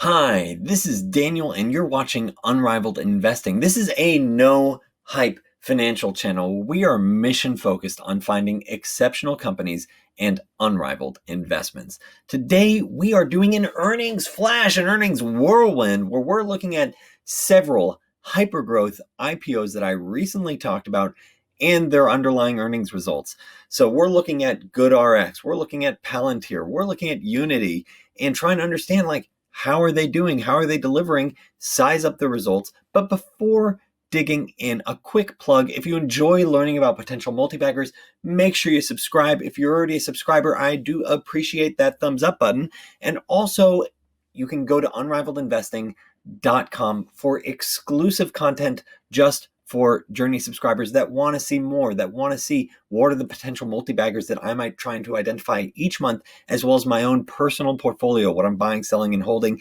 Hi, this is Daniel, and you're watching Unrivaled Investing. This is a no hype financial channel. We are mission focused on finding exceptional companies and unrivaled investments. Today, we are doing an earnings flash, an earnings whirlwind, where we're looking at several hypergrowth IPOs that I recently talked about and their underlying earnings results. So we're looking at GoodRX, we're looking at Palantir, we're looking at Unity, and trying to understand how are they doing? How are they delivering? Size up the results. But before digging in, a quick plug. If you enjoy learning about potential multi-baggers, make sure you subscribe. If you're already a subscriber, I do appreciate that thumbs up button. And also, you can go to unrivaledinvesting.com for exclusive content just for Journey subscribers that want to see more, that want to see what are the potential multi-baggers that I might try to identify each month, as well as my own personal portfolio, what I'm buying, selling, and holding.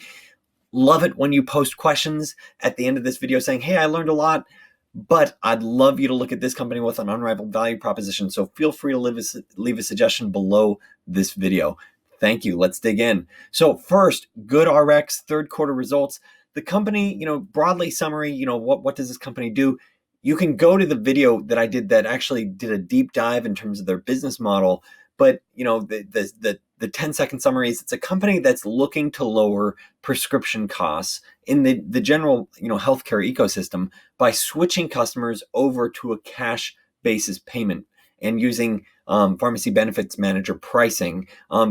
Love it when you post questions at the end of this video saying, hey, I learned a lot, but I'd love you to look at this company with an unrivaled value proposition. So feel free to leave a suggestion below this video. Thank you. Let's dig in. So first, GoodRX third quarter results. The company, broadly summary, what does this company do? You can go to the video that I did that actually did a deep dive in terms of their business model. But, the 10-second summary is it's a company that's looking to lower prescription costs in the general, healthcare ecosystem by switching customers over to a cash basis payment and using pharmacy benefits manager pricing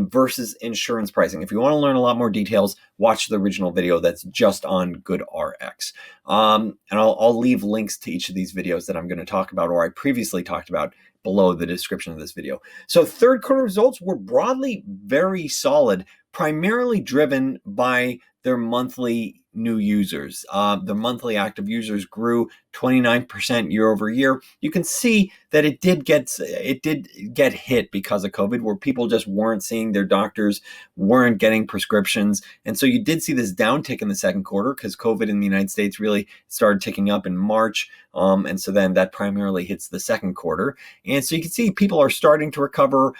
versus insurance pricing. If you want to learn a lot more details, watch the original video that's just on GoodRX. And I'll leave links to each of these videos that I'm going to talk about or I previously talked about below the description of this video. So third quarter results were broadly very solid, primarily driven by their monthly new users. The monthly active users grew 29% year over year. You can see that it did get hit because of COVID, where people just weren't seeing their doctors, weren't getting prescriptions. And so you did see this downtick in the second quarter because COVID in the United States really started ticking up in March. And so then that primarily hits the second quarter. And so you can see people are starting to recover.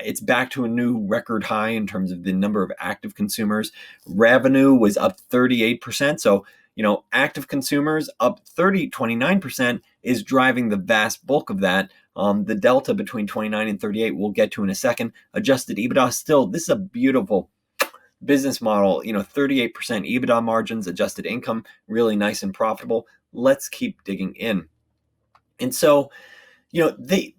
It's back to a new record high in terms of the number of active consumers. Revenue was up 38%. So, active consumers up 29% is driving the vast bulk of that. The delta between 29 and 38 we'll get to in a second. Adjusted EBITDA still, this is a beautiful business model, 38% EBITDA margins, adjusted income, really nice and profitable. Let's keep digging in. And so, they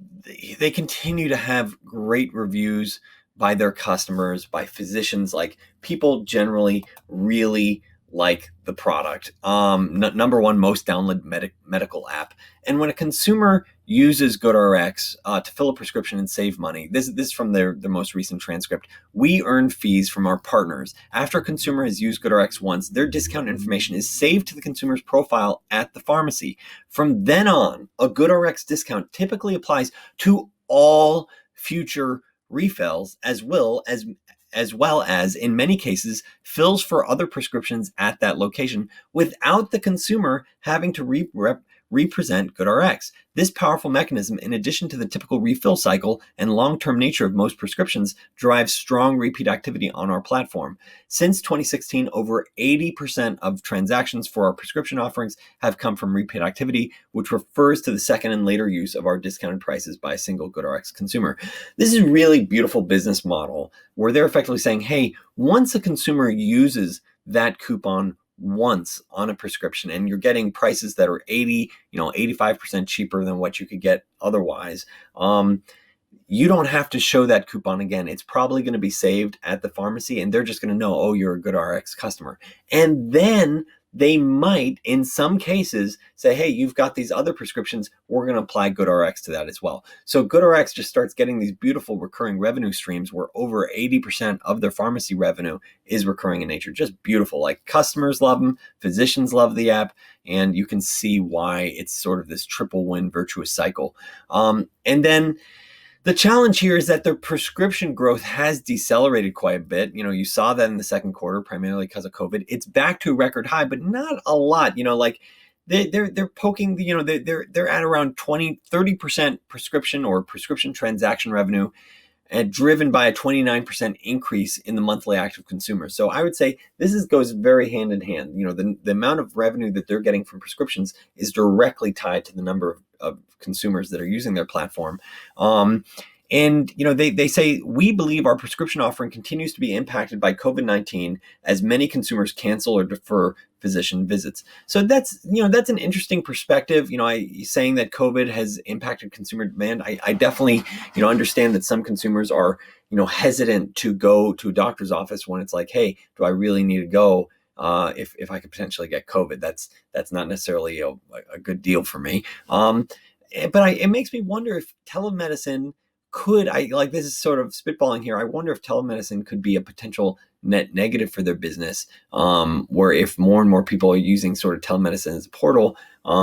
continue to have great reviews by their customers, by physicians. Like, people generally really like the product. Number one most downloaded medical app. And when a consumer uses GoodRX to fill a prescription and save money, this is from their most recent transcript, we earn fees from our partners. After a consumer has used GoodRX once, their discount information is saved to the consumer's profile at the pharmacy. From then on, a GoodRX discount typically applies to all future refills, as well as in many cases fills for other prescriptions at that location without the consumer having to represent GoodRX. This powerful mechanism, in addition to the typical refill cycle and long-term nature of most prescriptions, drives strong repeat activity on our platform. Since 2016, over 80% of transactions for our prescription offerings have come from repeat activity, which refers to the second and later use of our discounted prices by a single GoodRX consumer. This is a really beautiful business model where they're effectively saying, hey, once a consumer uses that coupon once on a prescription and you're getting prices that are 85% cheaper than what you could get otherwise, you don't have to show that coupon again. It's probably going to be saved at the pharmacy and they're just going to know, oh, you're a GoodRX customer. And then they might, in some cases, say, hey, you've got these other prescriptions, we're going to apply GoodRX to that as well. So GoodRX just starts getting these beautiful recurring revenue streams where over 80% of their pharmacy revenue is recurring in nature. Just beautiful. Like, customers love them, physicians love the app, and you can see why it's sort of this triple win virtuous cycle. And then the challenge here is that their prescription growth has decelerated quite a bit. You saw that in the second quarter, primarily because of COVID. It's back to a record high, but not a lot. They're poking, they're at around 30% prescription transaction revenue and driven by a 29% increase in the monthly active consumers. So I would say this goes very hand in hand. The amount of revenue that they're getting from prescriptions is directly tied to the number of consumers that are using their platform. And they say, we believe our prescription offering continues to be impacted by COVID-19 as many consumers cancel or defer physician visits. So that's an interesting perspective. Saying that COVID has impacted consumer demand. I definitely understand that some consumers are hesitant to go to a doctor's office when it's like, hey, do I really need to go? If I could potentially get COVID, that's not necessarily a good deal for me. But it makes me wonder if telemedicine this is sort of spitballing here. I wonder if telemedicine could be a potential net negative for their business, where if more and more people are using sort of telemedicine as a portal,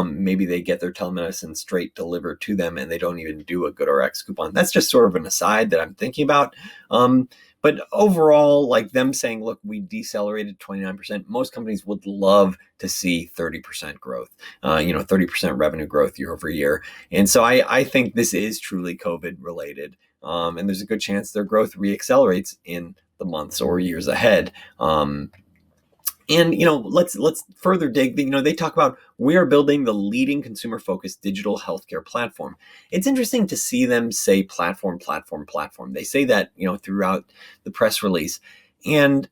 maybe they get their telemedicine straight delivered to them and they don't even do a GoodRX coupon. That's just sort of an aside that I'm thinking about. But overall, like them saying, look, we decelerated 29%. Most companies would love to see 30% growth, 30% revenue growth year over year. And so I think this is truly COVID related. And there's a good chance their growth reaccelerates in the months or years ahead. And let's further dig. They talk about, we are building the leading consumer-focused digital healthcare platform. It's interesting to see them say platform. They say that throughout the press release, and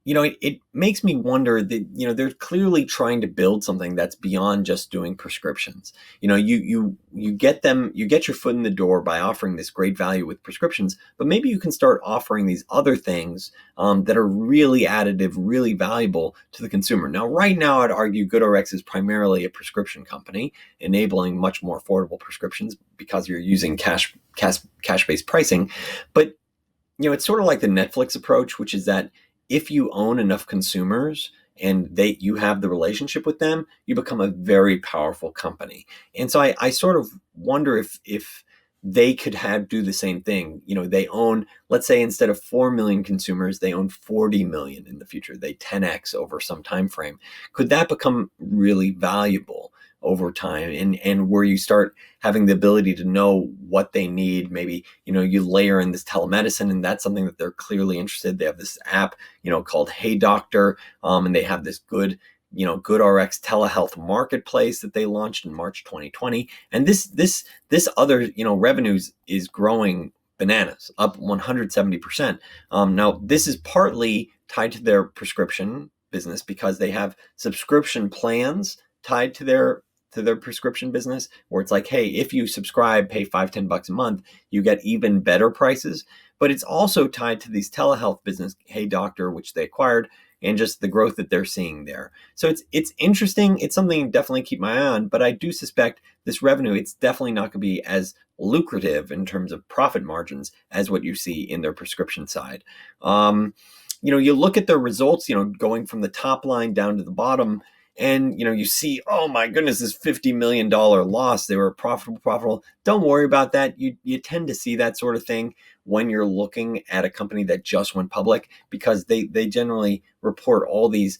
it makes me wonder that they're clearly trying to build something that's beyond just doing prescriptions. You get your foot in the door by offering this great value with prescriptions, but maybe you can start offering these other things that are really additive, really valuable to the consumer. Now, right now, I'd argue GoodRX is primarily a prescription company, enabling much more affordable prescriptions because you're using cash-based pricing. But it's sort of like the Netflix approach, which is that if you own enough consumers and you have the relationship with them, you become a very powerful company. And so I sort of wonder if they could do the same thing. They own, let's say, instead of 4 million consumers, they own 40 million in the future. They 10x over some time frame. Could that become really valuable over time, and where you start having the ability to know what they need? Maybe you layer in this telemedicine, and that's something that they're clearly interested. They have this app called Hey Doctor, and they have this GoodRX telehealth marketplace that they launched in March 2020, and this other revenues is growing bananas, up 170%. Now this is partly tied to their prescription business because they have subscription plans tied to their prescription business, where it's like, hey, if you subscribe, pay $5-10 a month, you get even better prices. But it's also tied to these telehealth business, Hey Doctor, which they acquired, and just the growth that they're seeing there. So it's interesting. It's something to definitely keep my eye on. But I do suspect this revenue, it's definitely not going to be as lucrative in terms of profit margins as what you see in their prescription side. You look at their results, going from the top line down to the bottom, and you see, oh my goodness, this $50 million loss. They were profitable. Don't worry about that. You tend to see that sort of thing when you're looking at a company that just went public, because they generally report all these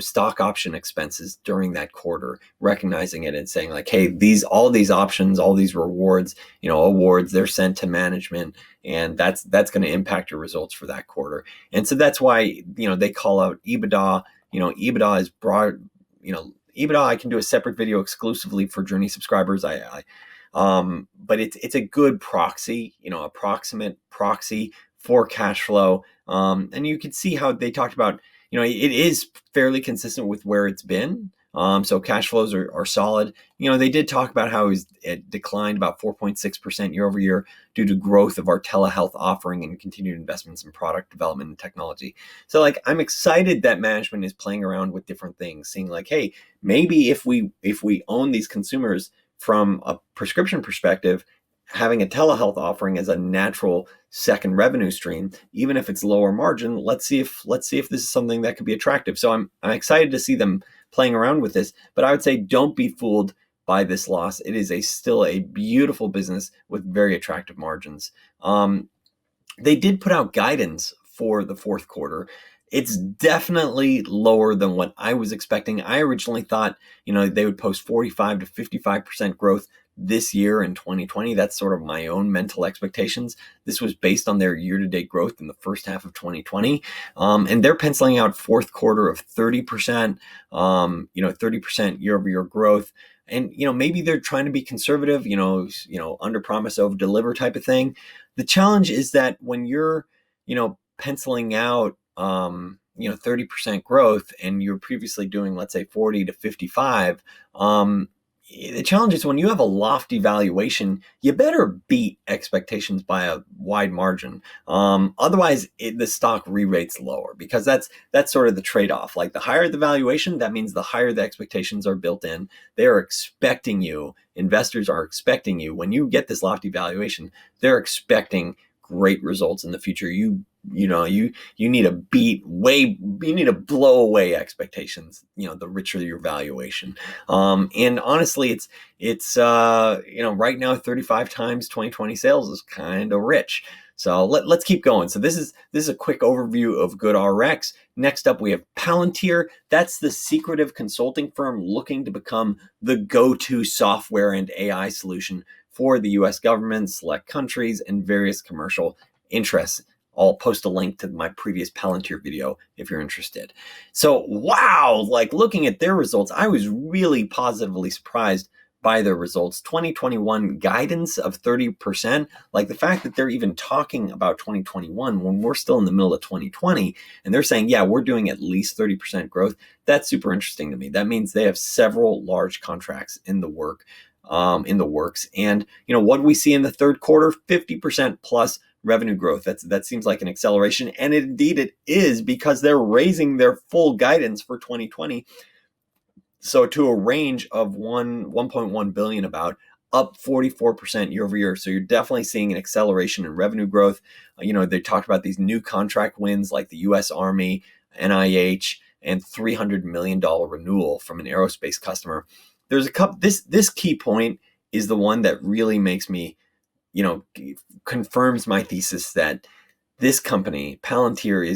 stock option expenses during that quarter, recognizing it and saying like, hey, all these options, all these rewards, awards, they're sent to management, and that's going to impact your results for that quarter. And so that's why they call out EBITDA. EBITDA is broad. EBITDA, I can do a separate video exclusively for Journey subscribers. But it's a good proxy, approximate proxy for cash flow. And you can see how they talked about, it is fairly consistent with where it's been. So cash flows are solid. They did talk about how it declined about 4.6% year over year due to growth of our telehealth offering and continued investments in product development and technology. So I'm excited that management is playing around with different things, seeing like, hey, maybe if we own these consumers from a prescription perspective, having a telehealth offering as a natural second revenue stream, even if it's lower margin, let's see if this is something that could be attractive. So I'm excited to see them playing around with this, but I would say don't be fooled by this loss. It is still a beautiful business with very attractive margins. They did put out guidance for the fourth quarter. It's definitely lower than what I was expecting. I originally thought, they would post 45 to 55% growth. this year in 2020. That's sort of my own mental expectations. This was based on their year-to-date growth in the first half of 2020. And they're penciling out fourth quarter of 30%, 30% year-over-year growth. And, maybe they're trying to be conservative, under promise, over deliver type of thing. The challenge is that when you're, penciling out, 30% growth and you're previously doing, let's say 40 to 55, the challenge is when you have a lofty valuation, you better beat expectations by a wide margin. Otherwise, the stock re-rates lower, because that's sort of the trade-off. Like, the higher the valuation, that means the higher the expectations are built in. They are expecting you. Investors are expecting you. When you get this lofty valuation, they're expecting great results in the future. You need to you need to blow away expectations, the richer your valuation. And honestly, it's right now 35 times 2020 sales is kind of rich. So let's keep going. So this is a quick overview of GoodRX. Next up, we have Palantir. That's the secretive consulting firm looking to become the go-to software and AI solution for the US government, select countries, and various commercial interests. I'll post a link to my previous Palantir video if you're interested. So, wow, looking at their results, I was really positively surprised by their results. 2021 guidance of 30%, the fact that they're even talking about 2021 when we're still in the middle of 2020, and they're saying, yeah, we're doing at least 30% growth. That's super interesting to me. That means they have several large contracts in the works. And, what do we see in the third quarter? 50% plus revenue growth. That seems like an acceleration. And indeed it is, because they're raising their full guidance for 2020. So to a range of 1.1 billion, about up 44% year over year. So you're definitely seeing an acceleration in revenue growth. They talked about these new contract wins like the US Army, NIH, and $300 million renewal from an aerospace customer. There's a couple. This key point is the one that really makes me, confirms my thesis that this company, Palantir,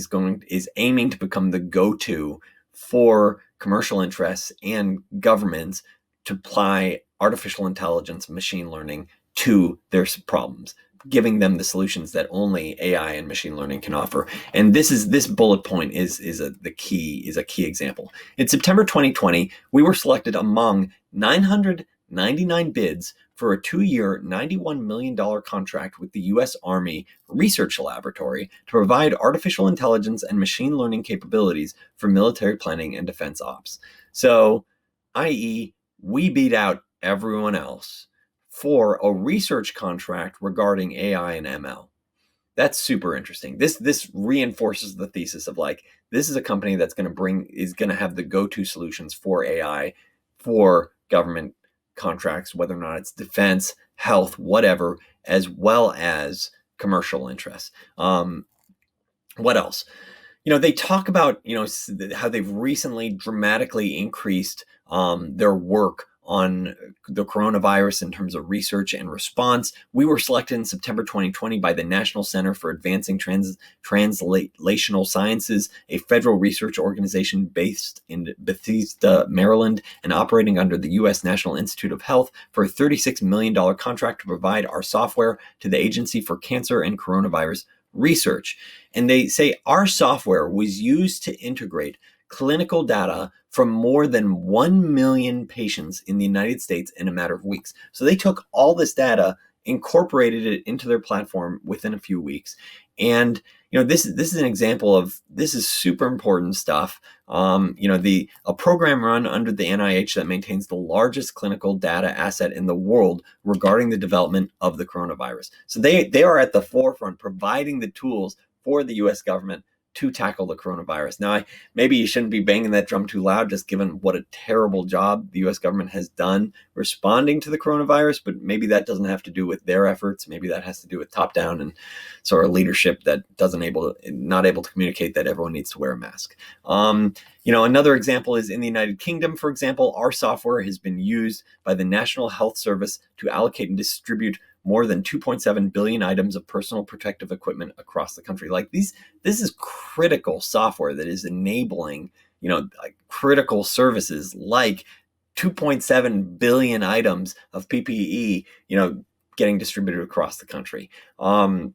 is aiming to become the go-to for commercial interests and governments to apply artificial intelligence, machine learning to their problems, giving them the solutions that only AI and machine learning can offer. And this bullet point is a key example. In September 2020, we were selected among 999 bids for a 2-year, $91 million contract with the U.S. Army Research Laboratory to provide artificial intelligence and machine learning capabilities for military planning and defense ops. So, i.e., we beat out everyone else for a research contract regarding AI and ML. That's super interesting. This reinforces the thesis of this is a company that's is going to have the go-to solutions for AI, for government contracts, whether or not it's defense, health, whatever, as well as commercial interests. What else? They talk about, how they've recently dramatically increased their work on the coronavirus in terms of research and response. We were selected in September 2020 by the National Center for Advancing Translational Sciences, a federal research organization based in Bethesda, Maryland, and operating under the U.S. National Institute of Health, for a $36 million contract to provide our software to the Agency for Cancer and Coronavirus Research. And they say our software was used to integrate clinical data from more than 1 million patients in the United States in a matter of weeks. So they took all this data, incorporated it into their platform within a few weeks. And this is an example of, this is super important stuff. A program run under the NIH that maintains the largest clinical data asset in the world regarding the development of the coronavirus. So they are at the forefront, providing the tools for the U.S. government to tackle the coronavirus. Now, maybe you shouldn't be banging that drum too loud, just given what a terrible job the U.S. government has done responding to the coronavirus, but maybe that doesn't have to do with their efforts. Maybe that has to do with top-down and sort of leadership that not able to communicate that everyone needs to wear a mask. Another example is in the United Kingdom, for example, our software has been used by the National Health Service to allocate and distribute more than 2.7 billion items of personal protective equipment across the country. This is critical software that is enabling, critical services like 2.7 billion items of PPE, getting distributed across the country. And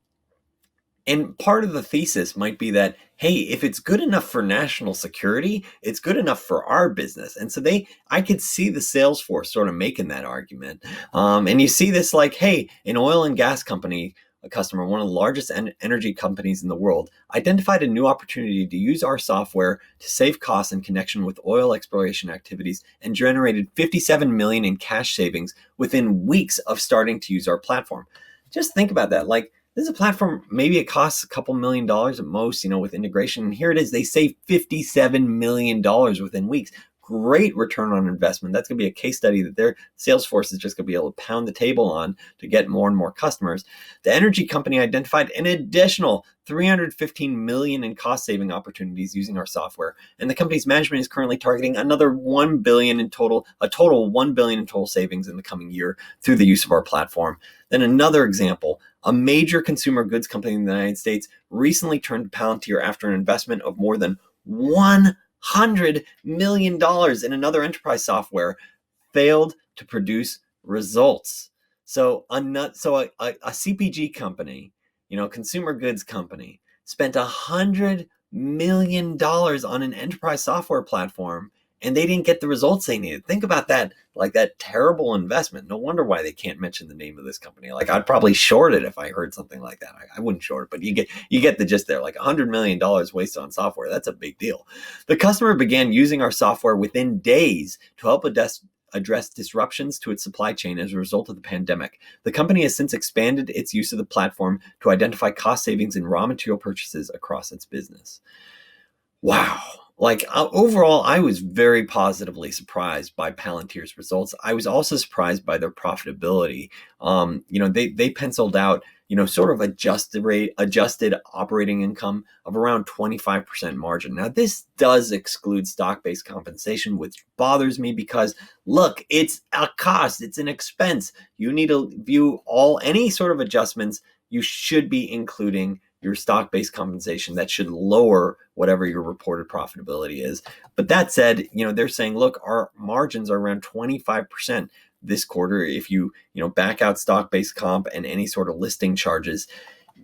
part of the thesis might be that, hey, if it's good enough for national security, it's good enough for our business. And so I could see the sales force sort of making that argument. And you see this like, hey, an oil and gas company, a customer, one of the largest energy companies in the world, identified a new opportunity to use our software to save costs in connection with oil exploration activities and generated 57 million in cash savings within weeks of starting to use our platform. Just think about that. Like, this is a platform, maybe it costs a couple $1 million at most, with integration. And here it is, they save $57 million within weeks. Great return on investment. That's going to be a case study that their sales force is just going to be able to pound the table on to get more and more customers. The energy company identified an additional 315 million in cost saving opportunities using our software. And the company's management is currently targeting another 1 billion in total, a total 1 billion in total savings in the coming year through the use of our platform. Then another example, a major consumer goods company in the United States recently turned to Palantir after an investment of more than $100 million in another enterprise software failed to produce results. So a CPG company, consumer goods company, spent $100 million on an enterprise software platform, and they didn't get the results they needed. Think about that, like that terrible investment. No wonder why they can't mention the name of this company. Like, I'd probably short it if I heard something like that. I wouldn't short it, but you get the gist there. Like $100 million wasted on software. That's a big deal. The customer began using our software within days to help address disruptions to its supply chain as a result of the pandemic. The company has since expanded its use of the platform to identify cost savings in raw material purchases across its business. Wow. Like, overall, I was very positively surprised by Palantir's results. I was also surprised by their profitability. They penciled out, sort of adjusted operating income of around 25% margin. Now, this does exclude stock-based compensation, which bothers me because, look, it's a cost, it's an expense. You need to view any sort of adjustments. You should be including your stock-based compensation. That should lower whatever your reported profitability is. But that said, they're saying, look, our margins are around 25% this quarter if you back out stock-based comp and any sort of listing charges.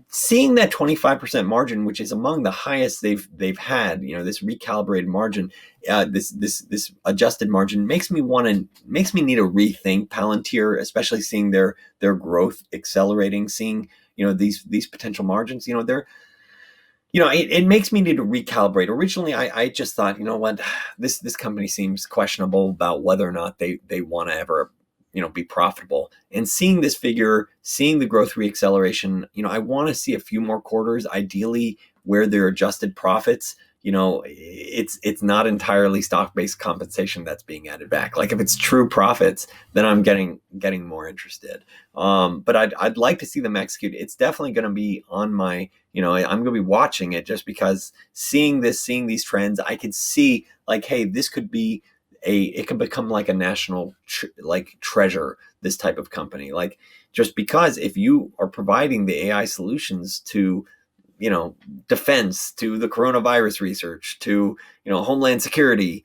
Seeing that 25% margin, which is among the highest they've had, this recalibrated margin, this adjusted margin makes me need to rethink Palantir, especially seeing their growth accelerating, seeing these potential margins. It makes me need to recalibrate. Originally, I just thought, what, this company seems questionable about whether or not they want to ever be profitable. And seeing this figure, seeing the growth reacceleration, I want to see a few more quarters, ideally where their adjusted profits, it's not entirely stock-based compensation that's being added back. Like, if it's true profits, then I'm getting more interested. But I'd like to see them execute. It's definitely going to be on my, I'm going to be watching it, just because seeing these trends, I could see like, hey, this could be it could become like a national treasure, this type of company. Like, just because if you are providing the AI solutions to defense, to the coronavirus research, to homeland security,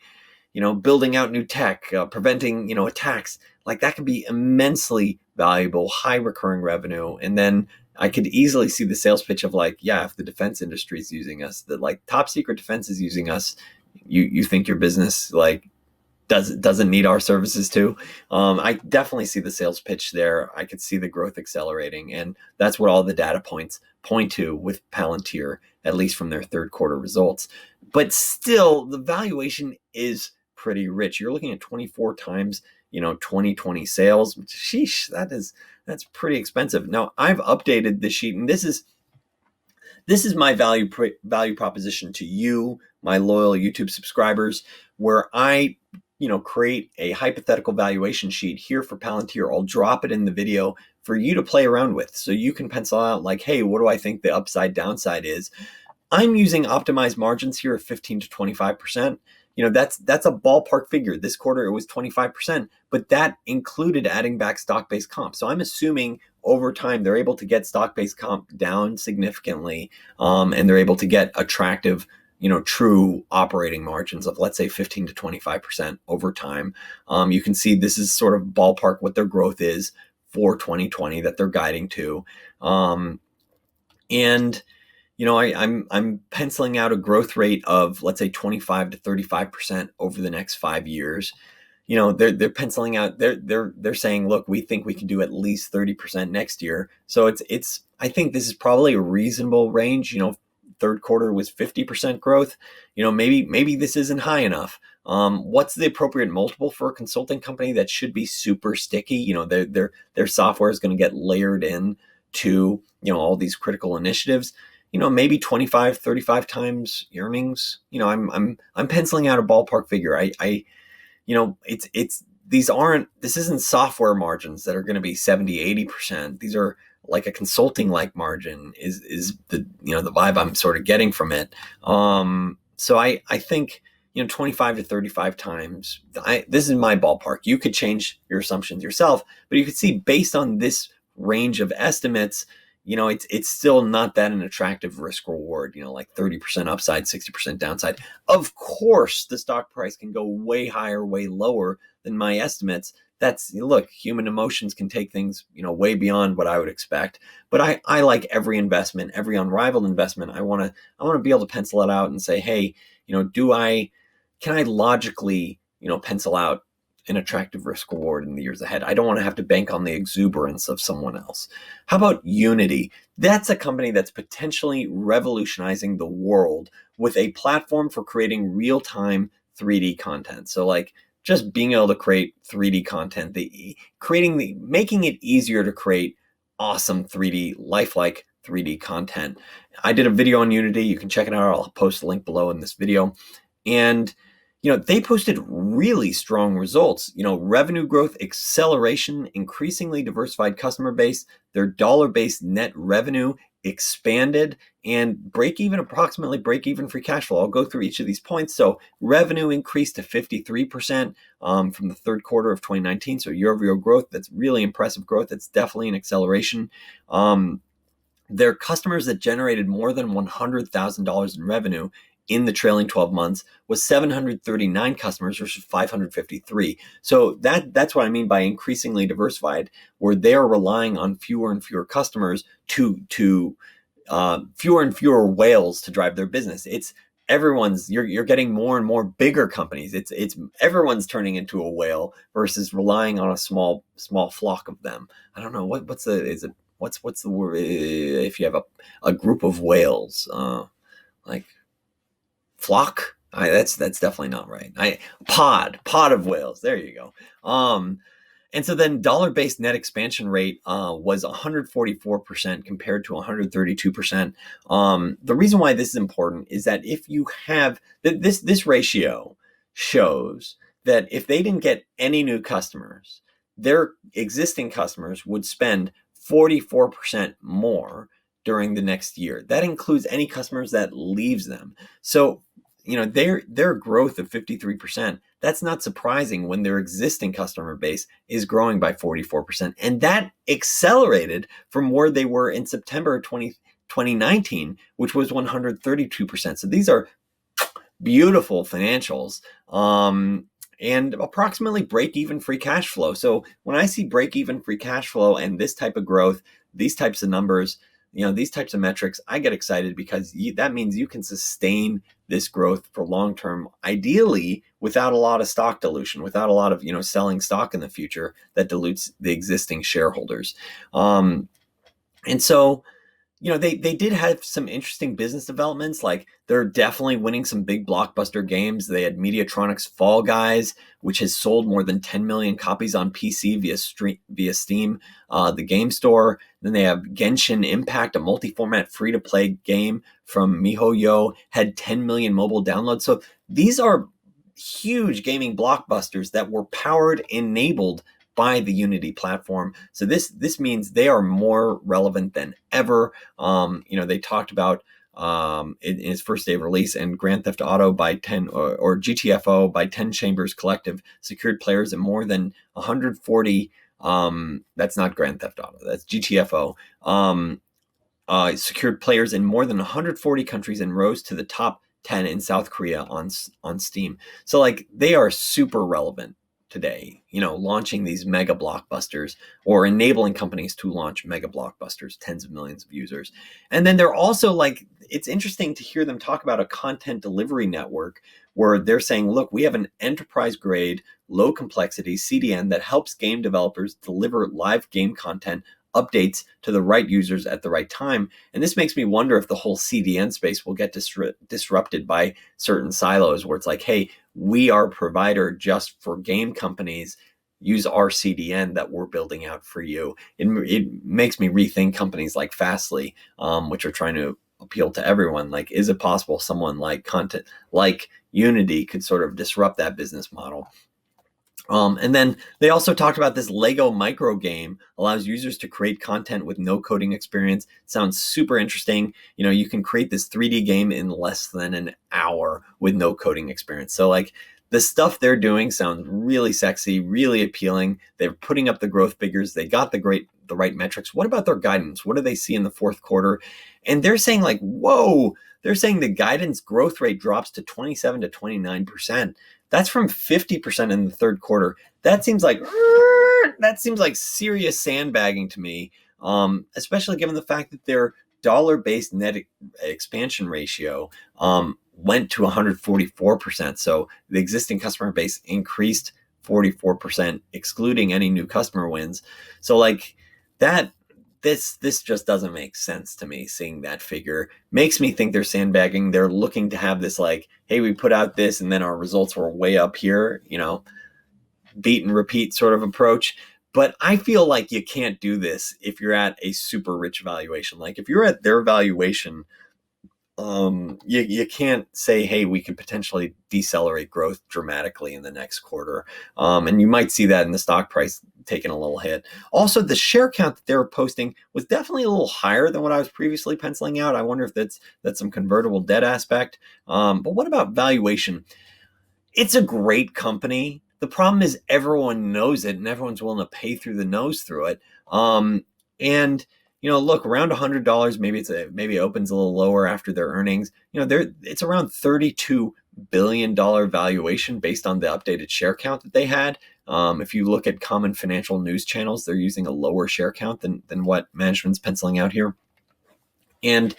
building out new tech, preventing attacks, like, that could be immensely valuable, high recurring revenue. And then I could easily see the sales pitch of like, yeah, if the defense industry is using us, the like top secret defense is using us, you think your business like doesn't need our services too. I definitely see the sales pitch there. I could see the growth accelerating, and that's what all the data points point to with Palantir, at least from their third quarter results. But still, the valuation is pretty rich. You're looking at 24 times, 2020 sales. Sheesh, that's pretty expensive. Now, I've updated this sheet, and this is my value proposition to you, my loyal YouTube subscribers, where I create a hypothetical valuation sheet here for Palantir. I'll drop it in the video for you to play around with, so you can pencil out like, hey, what do I think the upside downside is? I'm using optimized margins here of 15 to 25%. That's a ballpark figure. This quarter it was 25%, but that included adding back stock-based comp. So I'm assuming over time they're able to get stock-based comp down significantly, and they're able to get attractive true operating margins of, let's say, 15 to 25% over time. You can see this is sort of ballpark what their growth is for 2020 that they're guiding to. And I'm penciling out a growth rate of, let's say, 25 to 35% over the next 5 years. They're penciling out, they're saying, look, we think we can do at least 30% next year. So it's I think this is probably a reasonable range. Third quarter was 50% growth. Maybe this isn't high enough. What's the appropriate multiple for a consulting company that should be super sticky? Their software is going to get layered in to all these critical initiatives. Maybe 25, 35 times earnings. I'm penciling out a ballpark figure. This isn't software margins that are going to be 70, 80%. These are like a consulting like margin is the vibe I'm sort of getting from it. So I think 25 to 35 times. This is my ballpark. You could change your assumptions yourself, but you could see based on this range of estimates, it's still not that an attractive risk reward, like 30% upside, 60% downside. Of course, the stock price can go way higher, way lower than my estimates. Look, human emotions can take things, way beyond what I would expect. But I like every investment, every unrivaled investment. I want to be able to pencil it out and say, hey, can I logically, pencil out an attractive risk reward in the years ahead? I don't want to have to bank on the exuberance of someone else. How about Unity? That's a company that's potentially revolutionizing the world with a platform for creating real-time 3D content. So like just being able to create 3D content, making it easier to create awesome 3D, lifelike 3D content. I did a video on Unity. You can check it out. I'll post a link below in this video. And they posted really strong results. Revenue growth, acceleration, increasingly diversified customer base, their dollar-based net revenue expanded, and approximately break even free cash flow. I'll go through each of these points. So revenue increased to 53% from the third quarter of 2019. So year-over-year growth, that's really impressive growth. That's definitely an acceleration. Their customers that generated more than $100,000 in revenue in the trailing 12 months was 739 customers versus 553. So that's what I mean by increasingly diversified, where they're relying on fewer and fewer customers to fewer and fewer whales to drive their business. It's you're getting more and more bigger companies. It's everyone's turning into a whale versus relying on a small flock of them. I don't know what's the word if you have a group of whales, like flock. That's definitely not right. Pod of whales. There you go. And so then dollar-based net expansion rate was 144% compared to 132%. The reason why this is important is that if you have this ratio shows that if they didn't get any new customers, their existing customers would spend 44% more during the next year. That includes any customers that leaves them. So their growth of 53%, that's not surprising when their existing customer base is growing by 44%. And that accelerated from where they were in September 2019, which was 132%. So these are beautiful financials. And approximately break-even free cash flow. So when I see break-even free cash flow and this type of growth, these types of numbers, these types of metrics, I get excited because that means you can sustain this growth for long term, ideally without a lot of stock dilution, without a lot of selling stock in the future that dilutes the existing shareholders. And so they did have some interesting business developments. Like they're definitely winning some big blockbuster games. They had Mediatronic's Fall Guys, which has sold more than 10 million copies on PC via Steam, the game store. Then they have Genshin Impact, a multi-format free-to-play game from MiHoYo, had 10 million mobile downloads. So these are huge gaming blockbusters that were enabled by the Unity platform. So this means they are more relevant than ever. They talked about in its first day of release, and Grand Theft Auto by 10 or GTFO by 10 Chambers Collective secured players in more than 140. That's not Grand Theft Auto. That's GTFO. Secured players in more than 140 countries and rose to the top 10 in South Korea on Steam. So like they are super relevant today, launching these mega blockbusters or enabling companies to launch mega blockbusters, tens of millions of users. And then they're also like, it's interesting to hear them talk about a content delivery network where they're saying, look, we have an enterprise grade, low complexity CDN that helps game developers deliver live game content updates to the right users at the right time. And this makes me wonder if the whole CDN space will get disrupted by certain silos where it's like, hey, we are a provider just for game companies. Use our CDN that we're building out for you. It makes me rethink companies like Fastly, which are trying to appeal to everyone. Like, is it possible someone like content like Unity could sort of disrupt that business model? And then they also talked about this Lego micro game allows users to create content with no coding experience. Sounds super interesting. You can create this 3D game in less than an hour with no coding experience. So like the stuff they're doing sounds really sexy, really appealing. They're putting up the growth figures. They got the right metrics. What about their guidance? What do they see in the fourth quarter? And they're saying like, whoa, they're saying the guidance growth rate drops to 27 to 29%. That's from 50% in the third quarter. That seems like serious sandbagging to me, especially given the fact that their dollar-based net expansion ratio went to 144%. So the existing customer base increased 44%, excluding any new customer wins. So like that, this just doesn't make sense to me. Seeing that figure makes me think they're sandbagging. They're looking to have this like, hey, we put out this and then our results were way up here, beat and repeat sort of approach. But I feel like you can't do this if you're at a super rich valuation. Like if you're at their valuation, you can't say, hey, we could potentially decelerate growth dramatically in the next quarter. And you might see that in the stock price taking a little hit. Also, the share count that they were posting was definitely a little higher than what I was previously penciling out. I wonder if that's some convertible debt aspect. But what about valuation? It's a great company. The problem is everyone knows it and everyone's willing to pay through the nose through it. And look, around $100. Maybe it opens a little lower after their earnings. It's around $32 billion valuation based on the updated share count that they had. If you look at common financial news channels, they're using a lower share count than what management's penciling out here. And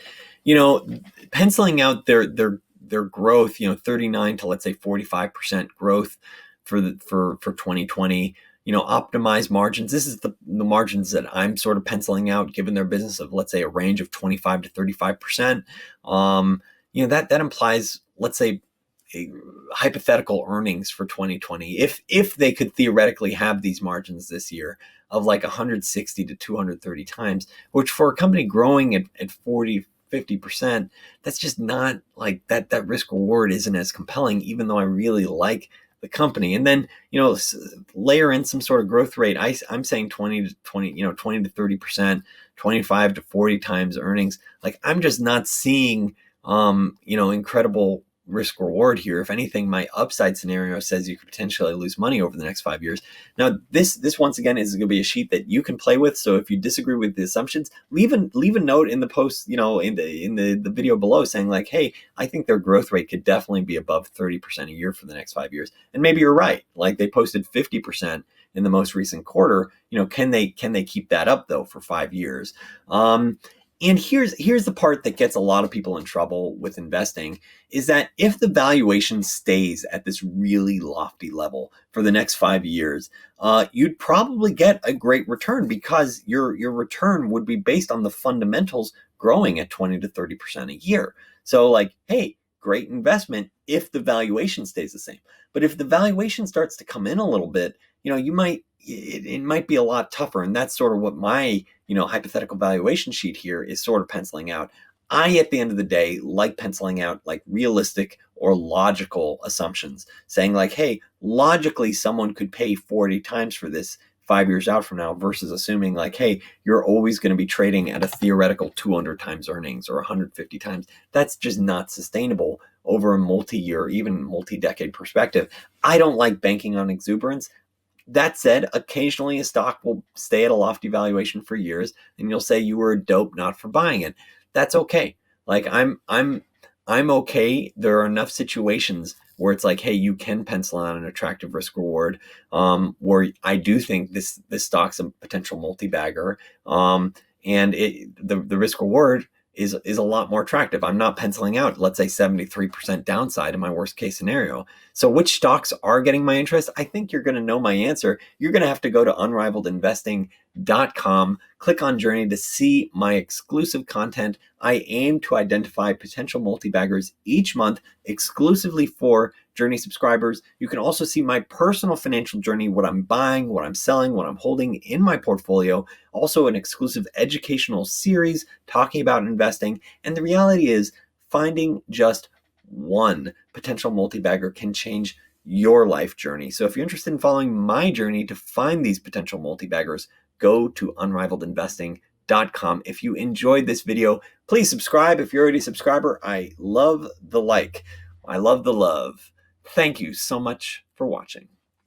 penciling out their growth, 39 to let's say 45% growth for 2020. Optimized margins. This is the margins that I'm sort of penciling out, given their business of, let's say, a range of 25 to 35%. That implies, let's say, hypothetical earnings for 2020. If they could theoretically have these margins this year of like 160 to 230 times, which for a company growing at 40, 50%, that's just not like that risk reward isn't as compelling, even though I really like the company. And then, layer in some sort of growth rate. I'm saying 20 to 30%, 25 to 40 times earnings. Like I'm just not seeing, incredible risk reward here. If anything, my upside scenario says you could potentially lose money over the next 5 years. Now, this once again is going to be a sheet that you can play with. So if you disagree with the assumptions, leave a note in the post, in the video below saying like, hey, I think their growth rate could definitely be above 30% a year for the next 5 years. And maybe you're right. Like they posted 50% in the most recent quarter. Can they keep that up though for 5 years? And here's the part that gets a lot of people in trouble with investing is that if the valuation stays at this really lofty level for the next 5 years, you'd probably get a great return because your return would be based on the fundamentals growing at 20 to 30% a year. So like, hey, great investment if the valuation stays the same. But if the valuation starts to come in a little bit, it might be a lot tougher. And that's sort of what my, hypothetical valuation sheet here is sort of penciling out. I, at the end of the day, like penciling out like realistic or logical assumptions, saying like, hey, logically someone could pay 40 times for this 5 years out from now versus assuming like, hey, you're always going to be trading at a theoretical 200 times earnings or 150 times. That's just not sustainable over a multi-year, even multi-decade perspective. I don't like banking on exuberance. That said, occasionally a stock will stay at a lofty valuation for years and you'll say you were a dope not for buying it. That's okay. Like I'm I'm okay. There are enough situations where it's like, hey, you can pencil out an attractive risk reward, where I do think this stock's a potential multi-bagger, and the risk reward is a lot more attractive. I'm not penciling out, let's say, 73% downside in my worst case scenario. So which stocks are getting my interest? I think you're going to know my answer. You're going to have to go to unrivaledinvesting.com, click on Journey to see my exclusive content. I aim to identify potential multi-baggers each month exclusively for Journey subscribers. You can also see my personal financial journey, what I'm buying, what I'm selling, what I'm holding in my portfolio. Also an exclusive educational series talking about investing. And the reality is, finding just one potential multi-bagger can change your life journey. So if you're interested in following my journey to find these potential multi-baggers, go to unrivaledinvesting.com. If you enjoyed this video, please subscribe. If you're already a subscriber, I love the like. I love the love. Thank you so much for watching.